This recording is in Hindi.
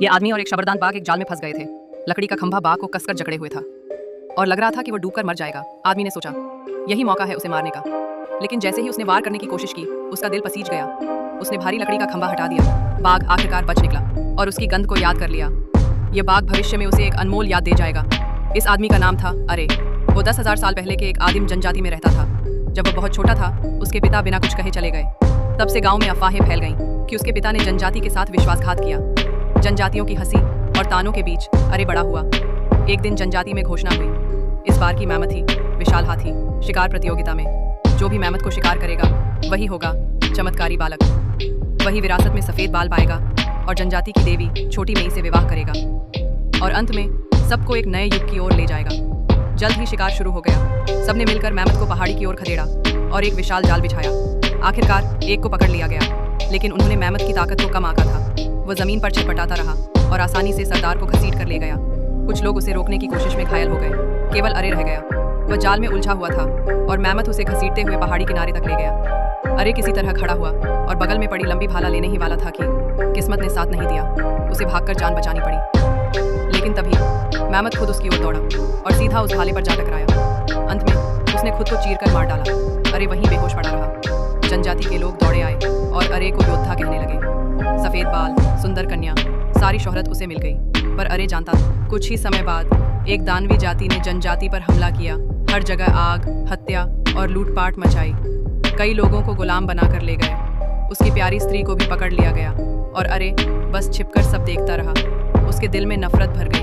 ये आदमी और एक शबरदान बाघ एक जाल में फंस गए थे। लकड़ी का खंभा बाघ को कसकर जकड़े हुए था और लग रहा था कि वो डूबकर मर जाएगा। आदमी ने सोचा यही मौका है उसे मारने का, लेकिन जैसे ही उसने वार करने की कोशिश की उसका दिल पसीज गया। उसने भारी लकड़ी का खंभा हटा दिया। बाघ आखिरकार बच निकला और उसकी गंध को याद कर लिया। ये बाघ भविष्य में उसे एक अनमोल याद दे जाएगा। इस आदमी का नाम था अरे। वो 10,000 साल पहले के एक आदिम जनजाति में रहता था। जब वो बहुत छोटा था उसके पिता बिना कुछ कहे चले गए। तब से गांव में अफवाहें फैल गईं कि उसके पिता ने जनजाति के साथ विश्वासघात किया। जनजातियों की हंसी और तानों के बीच अरे बड़ा हुआ। एक दिन जनजाति में घोषणा हुई, इस बार की मैमथ ही विशाल हाथी शिकार प्रतियोगिता में जो भी मैमथ को शिकार करेगा वही होगा चमत्कारी बालक। वही विरासत में सफेद बाल पाएगा और जनजाति की देवी छोटी मई से विवाह करेगा और अंत में सबको एक नए युग की ओर ले जाएगा। जल्द ही शिकार शुरू हो गया। सबने मिलकर मैमथ को पहाड़ी की ओर खदेड़ा और एक विशाल जाल बिछाया। आखिरकार एक को पकड़ लिया गया, लेकिन उन्होंने मैमथ की ताकत को कम आंका था। वो जमीन पर छटपटाता रहा और आसानी से सरदार को घसीट कर ले गया। कुछ लोग उसे रोकने की कोशिश में घायल हो गए। केवल अरे रह गया। वह जाल में उलझा हुआ था और मैमथ उसे घसीटते हुए पहाड़ी किनारे तक ले गया। अरे किसी तरह खड़ा हुआ और बगल में पड़ी लंबी भाला लेने ही वाला था कि किस्मत ने साथ नहीं दिया। उसे भागकर जान बचानी पड़ी। लेकिन तभी मैमथ खुद उसकी ओर दौड़ा और सीधा उस भाले पर जा टकराया। अंत में उसने खुद को चीरकर मार डाला। अरे वहीं बेहोश पड़ा रहा। जनजाति के लोग दौड़े आए और अरे को योद्धा कहने लगे। सफेद बाल, सुंदर कन्या, सारी शोहरत उसे मिल गई। पर अरे जानता था कुछ ही समय बाद एक दानवी जाति ने जनजाति पर हमला किया। हर जगह आग, हत्या और लूटपाट मचाई। कई लोगों को गुलाम बनाकर ले गए। उसकी प्यारी स्त्री को भी पकड़ लिया गया और अरे बस छिपकर सब देखता रहा। उसके दिल में नफरत भर गई।